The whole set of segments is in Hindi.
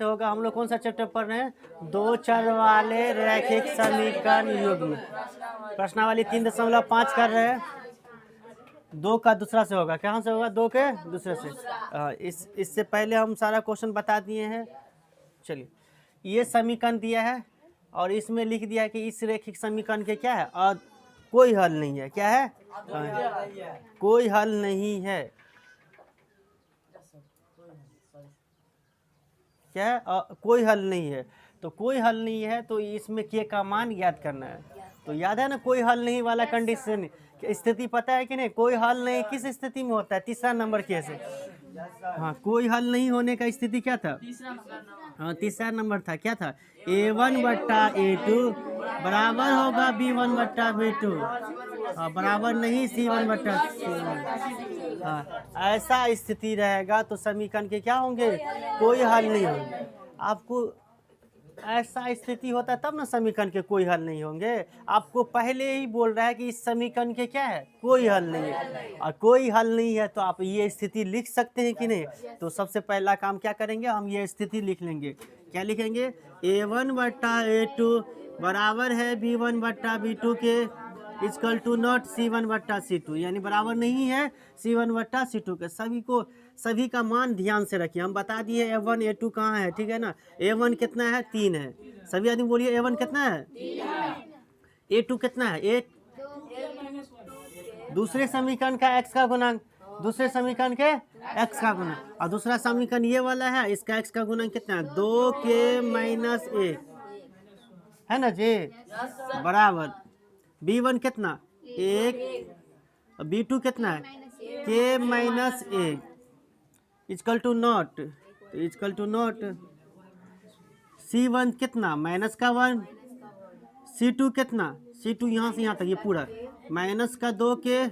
तो होगा हम लोग कौन सा चैप्टर पढ़ रहे हैं? दो चर वाले रैखिक समीकरण युग्म। प्रश्नावली 3.5 कर रहे हैं। दो का दूसरा से होगा, कहाँ से होगा? दो के दूसरे से। इससे पहले हम सारा क्वेश्चन बता दिए हैं। चलिए, ये समीकरण दिया है और इसमें लिख दिया है कि इस रैखिक समीकरण के क्या है? और कोई हल नहीं है। क्या है? कोई हल नहीं है। क्या है? कोई हल नहीं है। तो कोई हल नहीं है तो इसमें के का मान याद करना है। तो याद है ना, कोई हल नहीं वाला कंडीशन स्थिति पता है कि नहीं? कोई हल नहीं किस स्थिति में होता है? तीसरा नंबर केस है। हाँ, कोई हल नहीं होने का स्थिति क्या था? हाँ, तीसरा नंबर था। क्या था? A1 बट्टा A2 बराबर होगा B1 बट्टा B2, बराबर नहीं C1 बट्टा C1। हाँ, ऐसा स्थिति रहेगा तो समीकरण के क्या होंगे? कोई हल नहीं होंगे। आपको ऐसा स्थिति होता है तब ना समीकरण के कोई हल नहीं होंगे। आपको पहले ही बोल रहा है कि इस समीकरण के क्या है? कोई हल नहीं है। और कोई हल नहीं है तो आप ये स्थिति लिख सकते हैं कि नहीं? तो सबसे पहला काम क्या करेंगे? हम ये स्थिति लिख लेंगे। क्या लिखेंगे? A1 बट्टा A2 बराबर है B1 बट्टा B2 के इक्वल टू नॉट C1 बट्टा C2, यानी बराबर नहीं है C1 बट्टा C2 के। सभी का मान ध्यान से रखिए। हम बता दिए A1 A2 कहाँ है, ठीक है ना? A1 कितना है? 3 है। सभी आदमी बोलिए A1 कितना है? 3। A2 कितना है? 1। दूसरे समीकरण का x का गुणांक, दूसरे समीकरण के x का गुणांक। और दूसरा समीकरण ये वाला है, इसका x का गुणांक कितना है? 2k-1 है ना जी? बराबर B1 कितना? 1। B2 कितना है? k-1 equal to nought, equal to nought C1 कितना? -1। C2 कितना? C2 यहाँ से यहाँ तक ये पूरा -2 के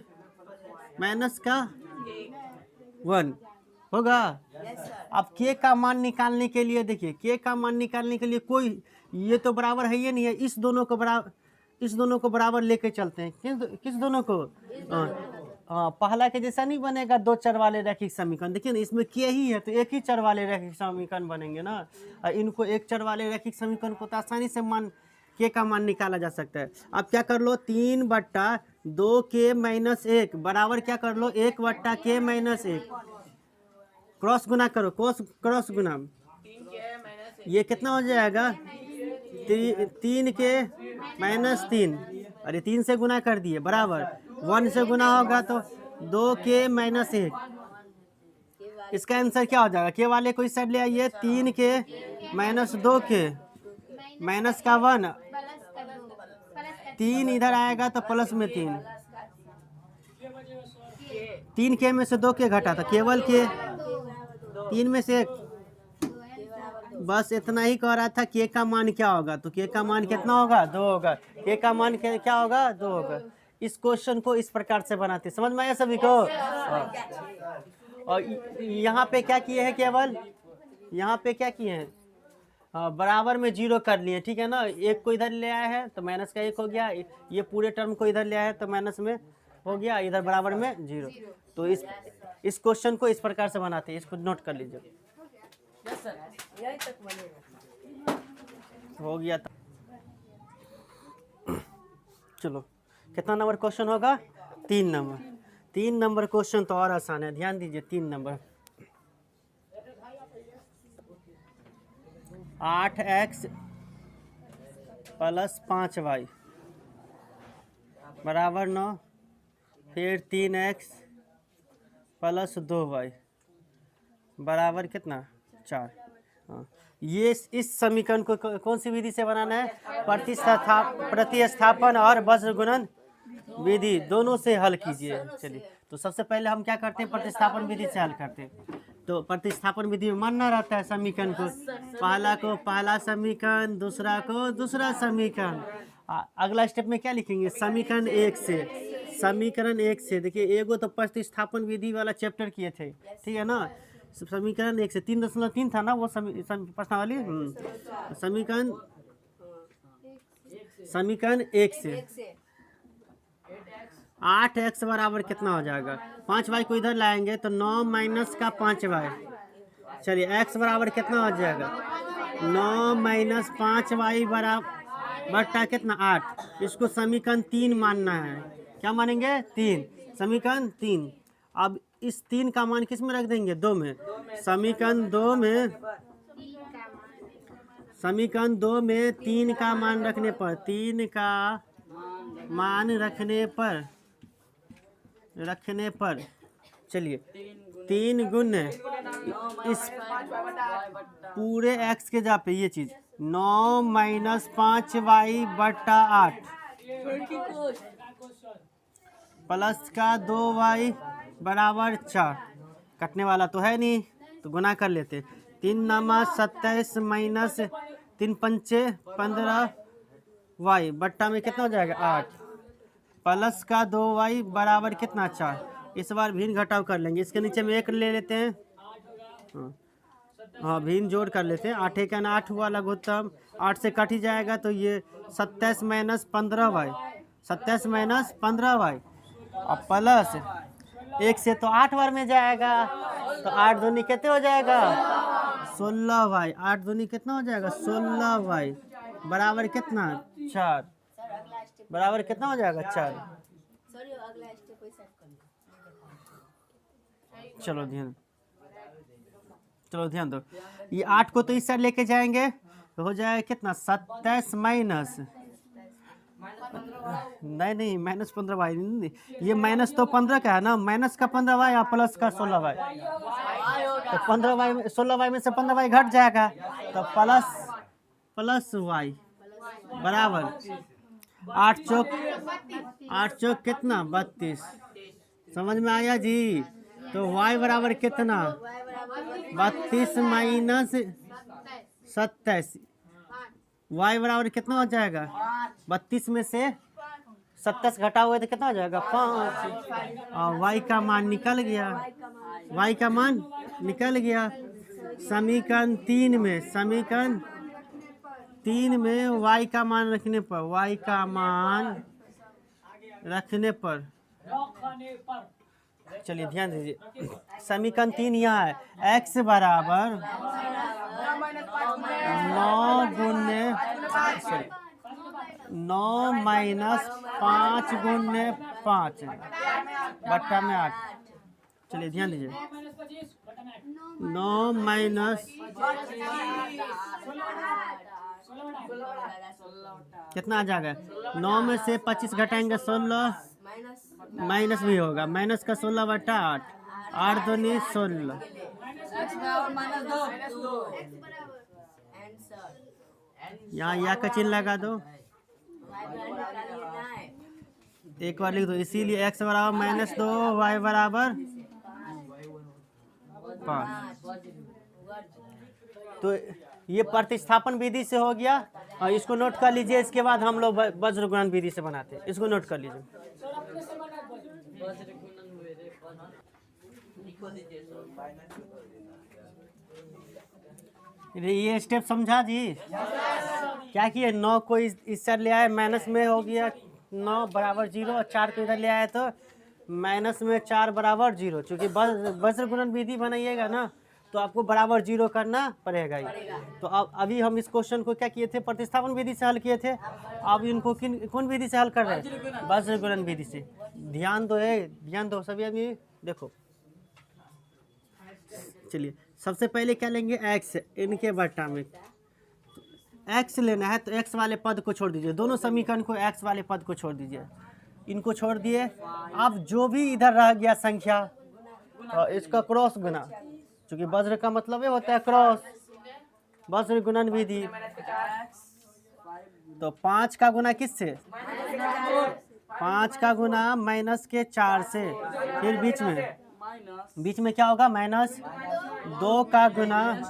-1 होगा। अब के का मान निकालने के लिए देखिए, के का मान निकालने के लिए कोई ये तो बराबर है, ये नहीं है। इस दोनों को बराबर लेके चलते हैं। किस दोनों को? पहला के जैसा नहीं बनेगा दो चर वाले रैखिक समीकरण। देखिए ना, इसमें के ही है तो एक ही चर वाले रैखिक समीकरण बनेंगे ना। इनको एक चर वाले रैखिक समीकरण को तो आसानी से के का मान निकाला जा सकता है। अब क्या कर लो? 3 बट्टा 2k-1 बराबर क्या कर लो? 1 बट्टा k-1 क्रॉस गुना करो, क्रॉस गुना। ये कितना हो जाएगा? 3k-3। अरे 3 से गुना कर दिए, बराबर 1 से गुना होगा तो 2k-1। इसका आंसर क्या हो जाएगा? के वाले को इस साइड ले आइए। 3k-2k माइनस का 1, 3 इधर आएगा तो प्लस में 3। 3k में से 2k घटा था, केवल के 3 में से 1। बस इतना ही कह रहा था। के का मान क्या होगा? तो के का मान कितना होगा? 2 होगा। के का मान क्या होगा? 2 होगा। इस क्वेश्चन को इस प्रकार से बनाते, समझ में आया सभी को? और यहाँ पे क्या किए हैं? केवल यहाँ पे क्या किए हैं? बराबर में 0 कर लिए, ठीक है ना? एक को इधर ले आया है तो माइनस का 1 हो गया। ये पूरे टर्म को इधर ले आया है तो माइनस में हो गया, इधर बराबर में 0। तो इस क्वेश्चन को इस प्रकार से बनाते हैं। इसको नोट कर लीजिए। हो गया था। चलो, कितना नंबर क्वेश्चन होगा? 3 नंबर। 3 नंबर क्वेश्चन तो और आसान है, ध्यान दीजिए। 3 नंबर 8x + 5y बराबर 9, फिर 3x + 2y बराबर कितना? 4। हाँ, ये इस समीकरण को कौन सी विधि से बनाना है? प्रतिस्थापन और वज्र गुणन विधि, दोनों से हल कीजिए। चलिए, तो सबसे पहले हम क्या करते हैं? प्रतिस्थापन विधि से हल करते हैं। तो प्रतिस्थापन विधि में मानना रहता है समीकरण को पहला को पहला समीकरण, दूसरा को दूसरा समीकरण। अगला स्टेप में क्या लिखेंगे? समीकरण 1 से। देखिए, एगो तो प्रतिस्थापन विधि वाला चैप्टर किए थे, ठीक है ना? समीकरण 1 से 3.3 था ना वो प्रश्नावली। समीकरण 1 से 8x बराबर कितना हो जाएगा? 5y को इधर लाएंगे तो 9 - का 5y चलिए x बराबर कितना हो जाएगा 9 माइनस 5y बट्टा कितना 8। इसको समीकरण 3 मानना है। क्या मानेंगे 3, समीकरण 3। अब इस 3 का मान किस में रख देंगे 2 में। समीकरण 2 में 3 का मान रखने पर 3 का मान रखने पर चलिए 3 गुण इस पूरे x के जगह पे ये चीज 9 माइनस 5y बट्टा 8 प्लस का 2y बराबर 4। कटने वाला तो है नहीं तो गुना कर लेते। 3 नमा 27 माइनस 3 पंचे 15y बट्टा में कितना हो जाएगा 8 प्लस का 2y बराबर कितना 4। इस बार भिन्न घटाव कर लेंगे। इसके नीचे में 1 ले लेते हैं। हाँ भिन्न जोड़ कर लेते हैं। 8 का 8 हुआ लघुत्तम 8 से कट ही जाएगा तो ये 27 माइनस 15y 27 माइनस 15y और प्लस 1 से तो 8 बार में जाएगा तो 8 दूनी कितने हो जाएगा 16y। 8 दूनी कितना हो जाएगा 16y बराबर कितना 4 बराबर कितना हो जाएगा 4। चलो ध्यान दो। ये 8 को तो इस साइड लेके जाएंगे तो हो जाएगा कितना 27 माइनस नहीं माइनस 15y नहीं, ये माइनस तो 15 का है ना। माइनस का 15y या प्लस का 16y तो 15y 16y में से 15y घट जाएगा तो प्लस y बराबर 8 चौक कितना 32। समझ में आया जी। तो y बराबर कितना 32 माइनस 27 y बराबर कितना हो जाएगा 32 में से 27 घटा हुआ तो कितना हो जाएगा 5 और y का मान निकल गया। समीकरण 3 में y का मान रखने पर चलिए ध्यान दीजिए। समीकरण 3 यहाँ है x बराबर 9 माइनस 5 गुने 5 बट्टा में 8। चलिए ध्यान दीजिए 9 माइनस कितना आ जाएगा 9 में से 25 घटाएंगे 16 माइनस भी होगा। माइनस का 16 बट्टा 8 दूनी 16। यहाँ या का चिन्ह लगा दो एक बार लिख दो। इसीलिए x बराबर -2 y बराबर 5। तो ये प्रतिस्थापन विधि से हो गया और इसको नोट कर लीजिए। इसके बाद हम लोग वज्र गुणन विधि से बनाते हैं। इसको नोट कर लीजिए। ये स्टेप समझा जी। क्या किए 9 को इस साइड ले आए माइनस में हो गया 9 बराबर 0 और 4 को इधर ले आए तो माइनस में 4 बराबर 0। चूँकि वज्र गुणन विधि बनाइएगा ना तो आपको बराबर 0 करना पड़ेगा ही। तो अब अभी हम इस क्वेश्चन को क्या किए थे प्रतिस्थापन विधि से हल किए थे। अब इनको कौन विधि से हल कर रहे हैं वज्र गुणन विधि से। ध्यान दो सभी आदमी देखो। चलिए सबसे पहले क्या लेंगे x इनके बट्टा में x लेना है तो x वाले पद को छोड़ दीजिए। दोनों समीकरण को x वाले पद को छोड़ दीजिए। इनको छोड़ दिए। अब जो भी इधर रह गया संख्या इसका क्रॉस गुना। क्योंकि वज्र का मतलब ये होता है क्रॉस वज्र गुणन विधि। तो 5 का गुना किससे 5 का गुना माइनस के 4 से। फिर बीच में क्या होगा -2 का गुना।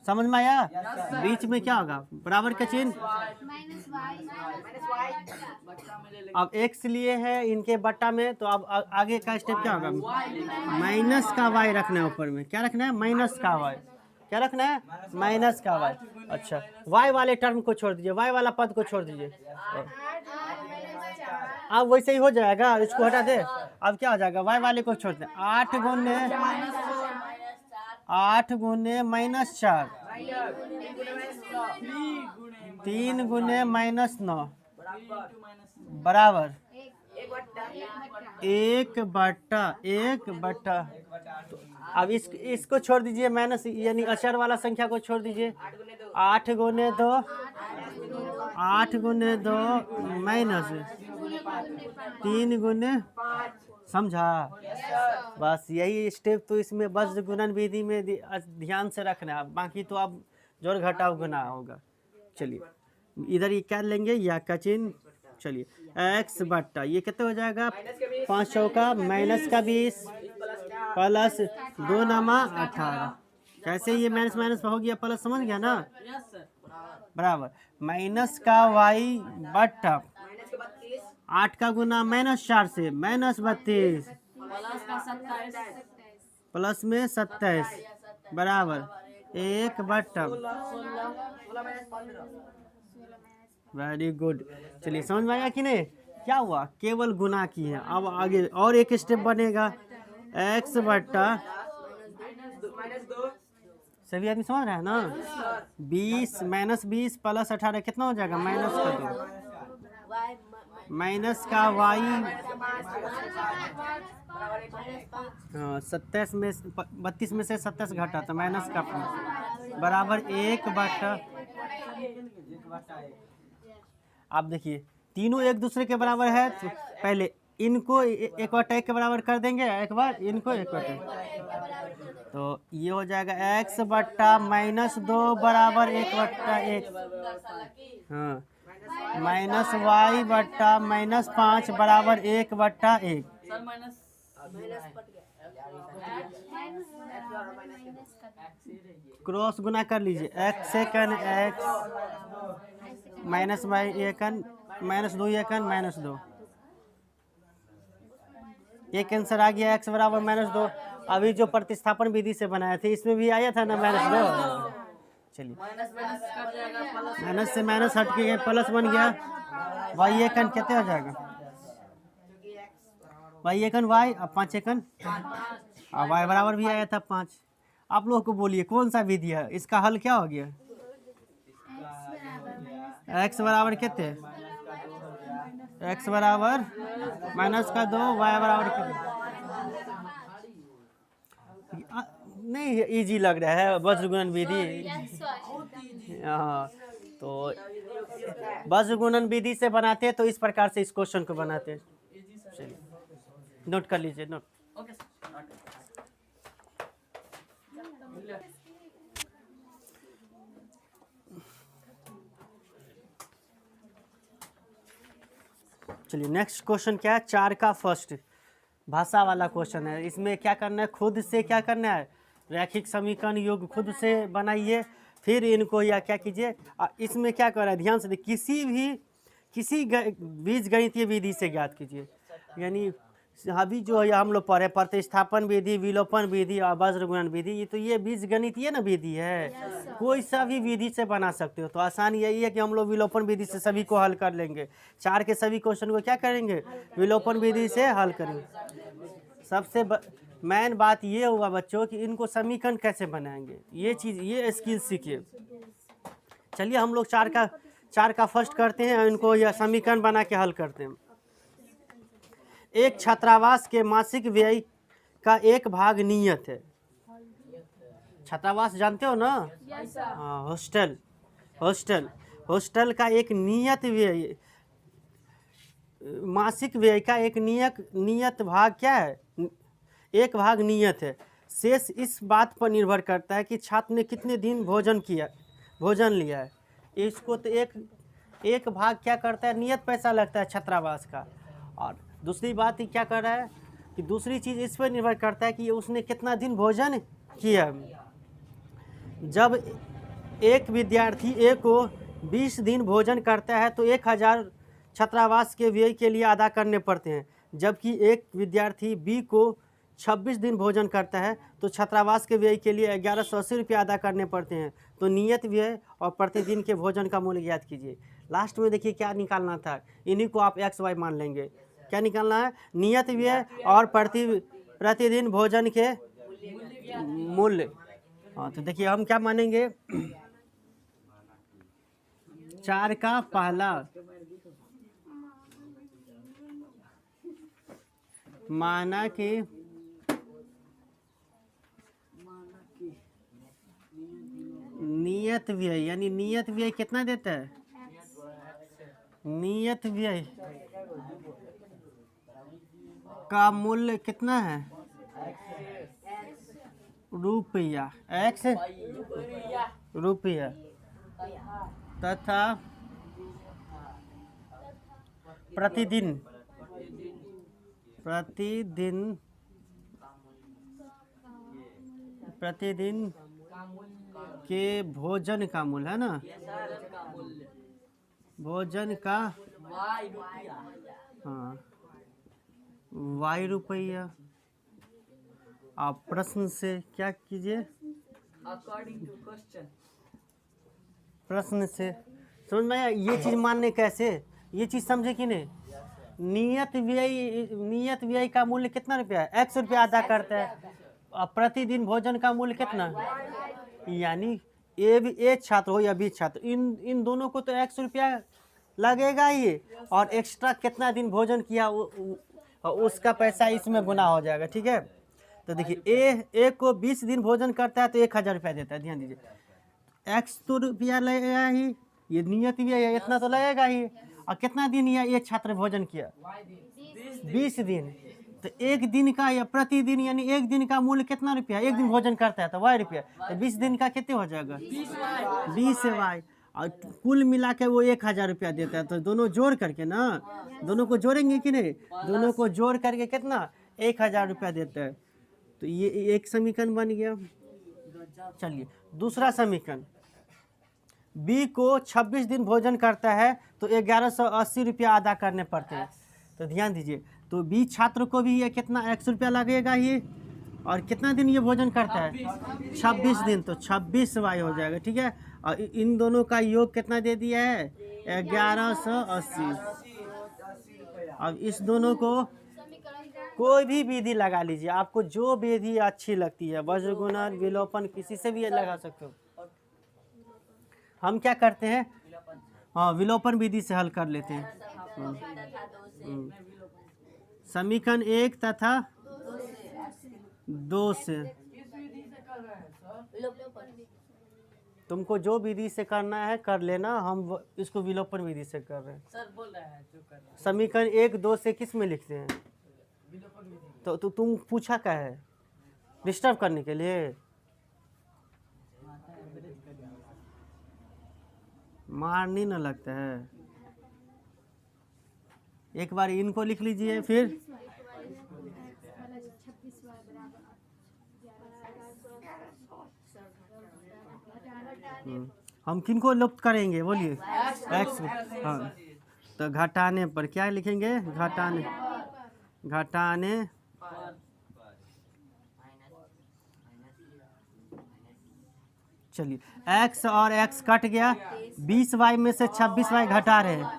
समझ में आया। बीच में क्या होगा बराबर का चिन्ह। अब x लिए है इनके बट्टा में तो अब आगे का स्टेप क्या होगा माइनस का y रखना है। ऊपर में क्या रखना है माइनस का y। क्या रखना है माइनस का y। अच्छा y वाले टर्म को छोड़ दीजिए y वाला पद को छोड़ दीजिए। अब वैसे ही हो जाएगा। इसको हटा दे। अब क्या हो जाएगा y वाले को छोड़ दे 8 गुने 8 गुने -4, 3 गुने -9 बराबर 1/1। तो अब इसको छोड़ दीजिए, माइनस यानी अचर वाला संख्या को छोड़ दीजिए। 8 गुने 2, 8 गुने 2 माइनस 3 गुने, समझा? बस यही स्टेप तो इसमें वज्र गुणन विधि में ध्यान से रखना है, बाकी तो अब जोड़ घटाव गुना होगा। चलिए इधर ये क्या लेंगे, या का चिन्ह। चलिए x बट्टा ये कितना हो जाएगा, 5 चौका -20 प्लस 2 नमा 18। कैसे ये माइनस माइनस हो गया प्लस, समझ गया ना? बराबर माइनस का y बट्टा 8 का गुना -4 से -32 प्लस में 27 बराबर 1/। Very good. चलिए समझ में आया कि नहीं? क्या हुआ, केवल गुना की है। अब आगे और एक स्टेप बनेगा, x बट्टा, सभी आदमी समझ रहा है ना? 20 -20 प्लस 18 कितना हो जाएगा, माइनस का 2 माइनस का y, हाँ 27 में 32 में से 27 घटा तो माइनस का 5 बराबर 1/। आप देखिए तीनों एक दूसरे के बराबर है, तो पहले इनको 1/1 के बराबर कर देंगे, एक बार इनको 1/1, तो ये हो जाएगा x बट्टा -2 बराबर 1/1। हाँ माइनस y बट्टा -5 बराबर 1/1। क्रॉस गुना कर लीजिए, x second x minus y एकन -2 एकन -2, एक आंसर आ गया x बराबर -2। अभी जो प्रतिस्थापन विधि से बनाए थे इसमें भी आया था ना -2। चलिए माइनस से माइनस हट के प्लस बन गया, y एकन कितने हो जाएगा, y एकन y, अब 5 एकन, अब y बराबर भी आया था 5। आप लोग को बोलिए कौन सा विधि है, इसका हल क्या हो गया? x बराबर कितने, x बराबर -2 y बराबर कितने? नहीं इजी लग रहा है वज्र गुणन विधि। हाँ तो वज्र गुणन विधि से बनाते हैं तो इस प्रकार से इस क्वेश्चन को बनाते हैं। चलिए नोट कर लीजिए, नोट। चलिए नेक्स्ट क्वेश्चन क्या है, 4 का फर्स्ट भाषा वाला क्वेश्चन है। इसमें क्या करना है, खुद से क्या करना है, रैखिक समीकरण योग खुद से बनाइए, फिर इनको या क्या कीजिए, इसमें क्या कर रहा है ध्यान से देखिए, किसी बीज गणितीय विधि से ज्ञात कीजिए। यानी अभी जो है हम लोग पढ़े प्रतिस्थापन विधि, विलोपन विधि और वज्र गुणन विधि, ये तो ये बीज गणितीय ना विधि है, कोई सा भी विधि से बना सकते हो। तो आसान यही है कि हम लोग विलोपन विधि से सभी को हल कर लेंगे। 4 के सभी क्वेश्चन को क्या करेंगे, विलोपन विधि से हल करेंगे। सबसे मेन बात ये हुआ बच्चों कि इनको समीकरण कैसे बनाएंगे, ये चीज़, ये स्किल सीखिए। चलिए हम लोग 4 का फर्स्ट करते हैं, इनको यह समीकरण बना के हल करते हैं। एक छात्रावास के मासिक व्यय का 1 भाग नियत है। छात्रावास जानते हो ना? हाँ हॉस्टल का एक नियत व्यय, मासिक व्यय का एक नियत भाग क्या है, 1 भाग नियत है। शेष इस बात पर निर्भर करता है कि छात्र ने कितने दिन भोजन लिया है। इसको तो एक भाग क्या करता है, नियत पैसा लगता है छात्रावास का। और दूसरी बात ही क्या कर रहा है कि दूसरी चीज़ इस पर निर्भर करता है कि उसने कितना दिन भोजन किया। जब एक विद्यार्थी ए को 20 दिन भोजन करता है तो 1000 छात्रावास के व्यय के लिए अदा करने पड़ते हैं। जबकि एक विद्यार्थी बी को 26 दिन भोजन करता है तो छात्रावास के व्यय के लिए 1180 रुपये अदा करने पड़ते हैं। तो नियत व्यय और प्रतिदिन के भोजन का मूल्य ज्ञात कीजिए। लास्ट में देखिए क्या निकालना था, इन्हीं को आप एक्स वाई मान लेंगे। क्या निकालना है, नियत व्यय और प्रतिदिन भोजन के मूल्य। हाँ तो देखिए हम क्या मानेंगे, 4 का पहला माना कि नियत व्यय, यानी नियत व्यय कितना देता है, नियत व्यय का मूल्य कितना है, रुपया, एक्स रुपया, तथा प्रतिदिन के भोजन का मूल्य है ना, भोजन का हाँ वाई रुपया। आप प्रश्न से क्या कीजिए, अकॉर्डिंग टू क्वेश्चन, प्रश्न से समझ में आया। ये चीज मानने कैसे, ये चीज समझे कि नहीं, नियत व्यय का मूल्य कितना रुपया है, एक्स रुपया अदा करता है, और प्रतिदिन भोजन का मूल्य कितना, यानी ए छात्र हो या बी छात्र, इन दोनों को तो एक्स रुपया लगेगा ही, और एक्स्ट्रा कितना दिन भोजन किया उसका पैसा इसमें गुना हो जाएगा। ठीक है, तो देखिए ए को 20 दिन भोजन करता है तो 1000 रुपया देता है। ध्यान दीजिए, एक्स तो रुपया लगेगा ही, ये नियत भी है, इतना तो लगेगा ही, और कितना दिन ये छात्र भोजन किया, 20 दिन, तो एक दिन का या प्रतिदिन यानी एक दिन का मूल्य कितना रुपया, एक दिन भोजन करता है तो वाई रुपया, तो 20 दिन का कितने हो जाएगा, 20 वाई, और कुल मिला के वो 1000 रुपया देता है। तो दोनों जोड़ करके ना, दोनों को जोड़ेंगे कि नहीं, दोनों को जोड़ करके कितना 1000 रुपया देता है। तो ये एक समीकरण बन गया। चलिए दूसरा समीकरण, बी को 26 दिन भोजन करता है तो 1180 रुपया अदा करने पड़ते हैं। तो ध्यान दीजिए, तो बी छात्र को भी ये कितना 100 रुपया लगेगा ये, और कितना दिन ये भोजन करता है, 26 दिन, तो 26 वाई हो जाएगा। ठीक है, और इन दोनों का योग कितना दे दिया है, 1180। अब इस दोनों को कोई भी विधि लगा लीजिए, आपको जो विधि अच्छी लगती है, वज्र गुणन विलोपन किसी से भी लगा सकते हो। हम क्या करते हैं, हाँ विलोपन विधि से हल कर लेते हैं। समीकरण 1 तथा 2 से, तुमको जो विधि से करना है कर लेना, हम इसको विलोपन विधि से कर रहे हैं। सर बोल रहा है जो कर रहा है। समीकरण 1 2 से किस में लिखते हैं, तो तुम पूछा क्या है, डिस्टर्ब करने के लिए, मार नहीं ना लगता है। एक बार इनको लिख लीजिए, फिर हम किनको लुप्त करेंगे बोलिए, एक्स, हाँ, तो घटाने पर क्या लिखेंगे, घटाने चलिए x और x कट गया, 20 वाई में से 26 वाई घटा रहे हैं,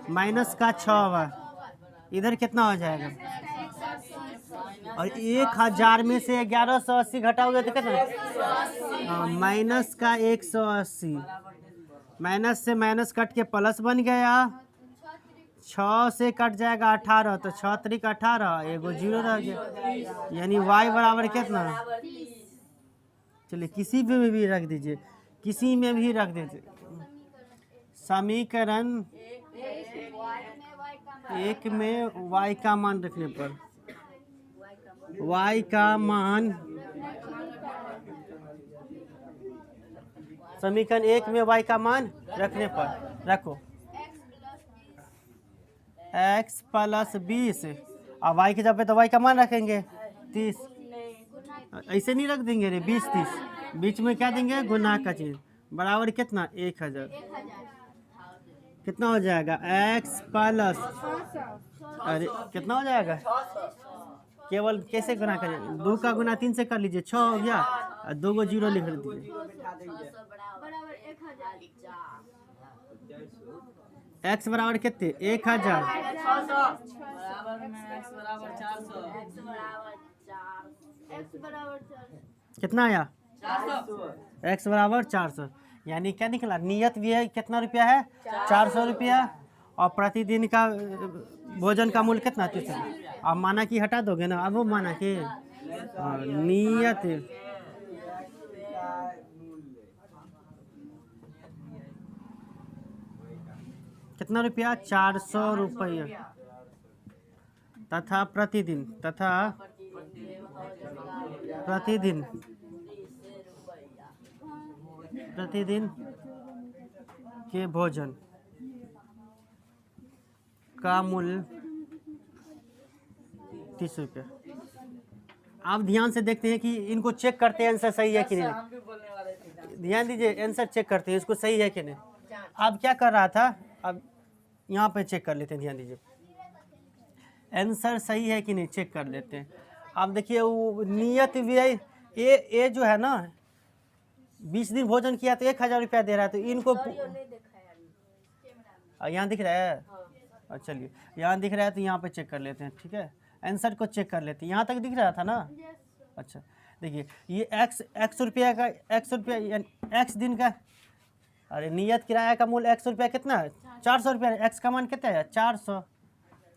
माइनस का 6 वाई, इधर कितना हो जाएगा, और 1000 में से 1180 घटाओगे तो कितना, माइनस का 180, माइनस से माइनस कट के प्लस बन गया, 6 से कट जाएगा 18, तो 6 त्रिक 18, एगो जीरो रह गया, यानी y बराबर कितना, चलिए किसी में भी रख दीजिए, किसी में भी रख दीजिए। समीकरण 1 में y का मान रखने पर, y का मान, समीकरण 1 में y का मान रखने पर रखो x प्लस 20, और y की जगह पे तो y का मान रखेंगे 30, ऐसे नहीं रख देंगे रे, 20 30, बीच में क्या देंगे, गुना का चीज, बराबर कितना 1000, कितना हो जाएगा x प्लस, अरे कितना हो जाएगा, केवल कैसे गुना करें, 2 का गुना 3 से कर लीजिए, 6 हो गया, और 2 को जीरो लिख दीजिए, x बराबर कितने 1000, कितना आया x बराबर 400, यानी क्या निकला, नियत व्यय कितना रुपया है, 400 रुपया, और प्रतिदिन का भोजन का मूल्य कितना, 30। अब माना कि हटा दोगे ना, अब वो माना कि नियत कितना रुपया, 400 रुपया, तथा प्रतिदिन के भोजन का मूल्य 30 रुपया। आप ध्यान से देखते हैं कि इनको चेक करते हैं आंसर सही है कि नहीं, हम भी बोलने वाले थे। ध्यान दीजिए, आंसर चेक करते हैं इसको सही है कि नहीं। अब क्या कर रहा था, अब यहाँ पे चेक कर लेते हैं, ध्यान दीजिए आंसर सही है कि नहीं, चेक कर लेते हैं। अब देखिए वो नियत व्यय ए जो है ना, 20 दिन भोजन किया तो 1000 रुपया दे रहा है, तो इनको यहाँ दिख रहा है, अच्छा चलिए यहाँ दिख रहा है तो यहाँ पे चेक कर लेते हैं, ठीक है, आंसर को चेक कर लेते हैं। यहाँ तक दिख रहा था ना, अच्छा देखिए ये x रुपया का, x रुपया x दिन का, अरे नियत किराया का मूल्य x रुपया कितना है, 400 रुपया, x का मान कितना है,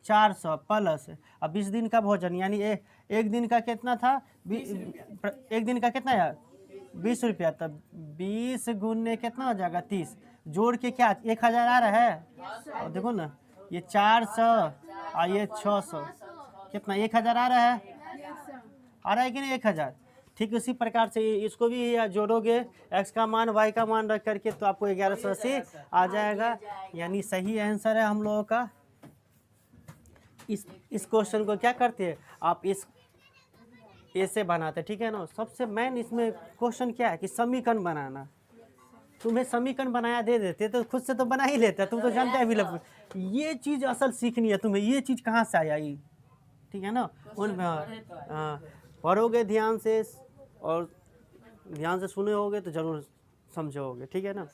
400 प्लस अब 20 दिन का भोजन, यानी एक दिन का कितना था, एक दिन का कितना है 20 रुपया, तब 20 गुने कितना हो जाएगा 30, जोड़ के क्या 1000 आ रहा है, और देखो ना ये 400 और ये 600 कितना 1000 आ रहा है, कि नहीं 1000। ठीक उसी प्रकार से इसको भी जोड़ोगे, x का मान y का मान रख करके, तो आपको 1180 आ जाएगा, यानी सही आंसर है हम लोगों का। इस क्वेश्चन को क्या करते हैं आप, इस ऐसे बनाते, ठीक है ना। सबसे मेन इसमें क्वेश्चन क्या है कि समीकरण बनाना, तुम्हें समीकरण बनाया दे देते तो खुद से तो बना ही लेता, तुम तो जानते हैं ये चीज़ असल सीखनी है तुम्हें, ये चीज़ कहाँ से आया ये, ठीक है ना। उन पढ़ोगे ध्यान से और ध्यान से सुने होगे तो ज़रूर समझोगे, ठीक है ना।